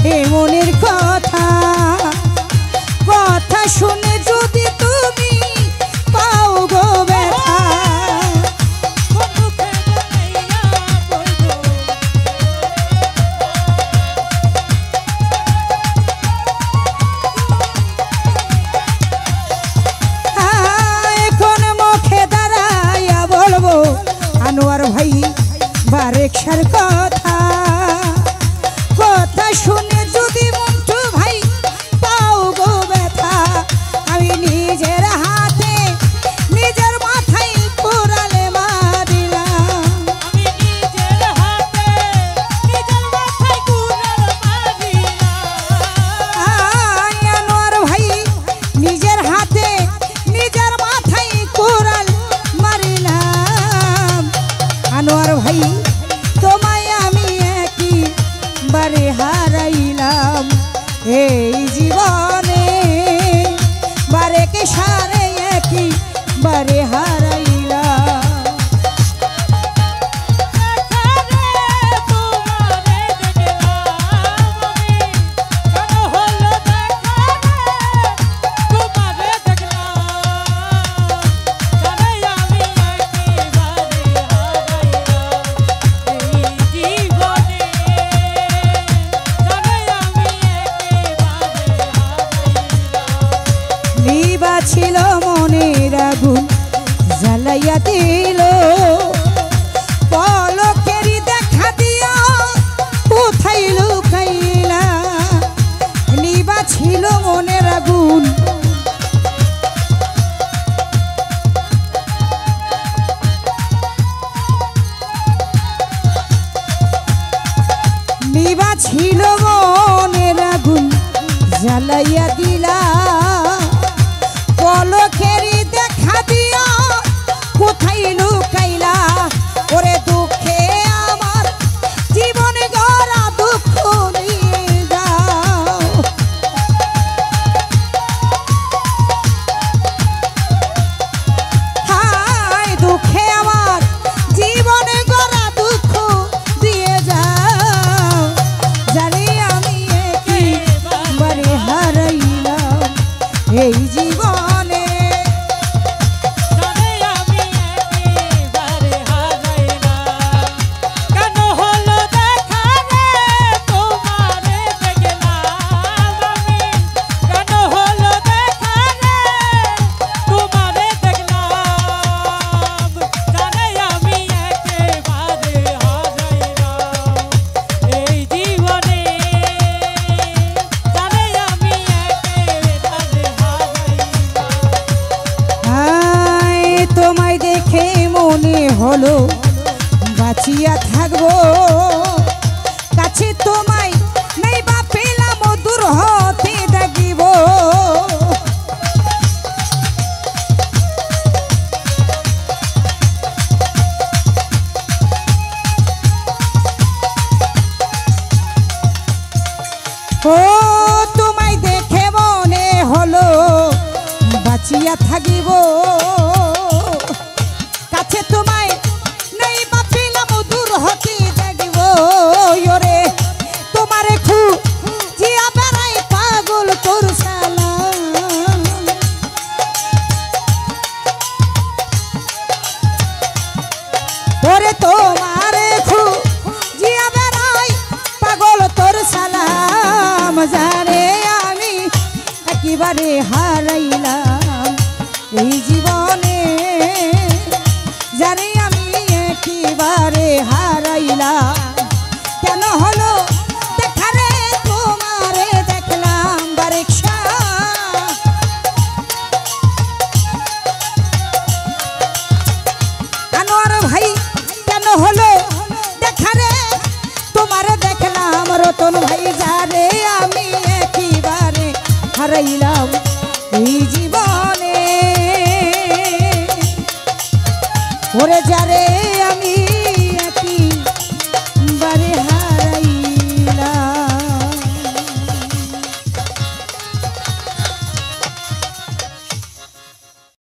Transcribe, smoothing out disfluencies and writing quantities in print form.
এ মনের কথা কথা শুনে যদি তুমি পাও গো ব্যথা এখন মুখে দাঁড়াইয়া বলবো আনোয়ার ভাই বারেকশার কথা কথা শুনে যদি মন্টু ভাই পাও গো ব্যথা আমি নিজের হাতে নিজের মাথায় কোরালে মারিলাম আমি নিজের হাতে নিজের মাথায় কুড়াল মারিলাম আনোয়ার ভাই নিজের হাতে নিজের মাথায় কোরাল মারিলাম আনোয়ার ভাই তোমায় আমি একবারে হারাইলাম এই জীবনে বারেকে সারে একবারে হারাইলাম নিবা ছিল মনের আগুন জ্বালাইয়া দিল পলকেরই দেখা দিয়া কোথায় লুকাইলা নিবা ছিল মনের আগুন নিবা ছিল মনের আগুন জ্বালাইয়া দিলা পলকেরই দেখা দিয়া কোথায় লুকাইলা ওরে দুঃখে আমার জীবন গড়া দুঃখ নিয়ে যাও হায় দুঃখে আমার জীবন গড়া দুঃখ দিয়ে যাও জানি আমি একেবারে হারাইলাম এই জীবনে কেন হলো দেখা রে তোমারে দেখলাম আমি কেন হলো দেখা রে তোমারে দেখলাম জানে আমি একেবারে হারাইলাম এই জীবনে জানে আমি একেবারে হায় তোমায় দেখে মনে হলো বাঁচিয়া থাকবো কাছে তোমায় নাই বা পেলাম দূর হতে ডাকিব ও তোমায় দেখে মনে হলো বাঁচিয়া থাকিব কাছে তোমায় নাই বা পেলাম দূর হতে ডাকিব ওরে তোমারে জিয়া বেড়াই পাগল তোর সালাম ওরে তোমারে জিয়া বেড়াই পাগল তোর সালাম জানে আমি একেবারে হারাইলাম এই জীবনে জানি আমি একেবারে হারাইলাম কেন হলো দেখা রে তোমারে দেখলাম বারেকশা আনোয়ার ভাই কেন হলো দেখা রে তোমারে দেখলাম রতন ভাই যারে আমি একেবারে হারাইলাম এই জীবনে ওরে যারে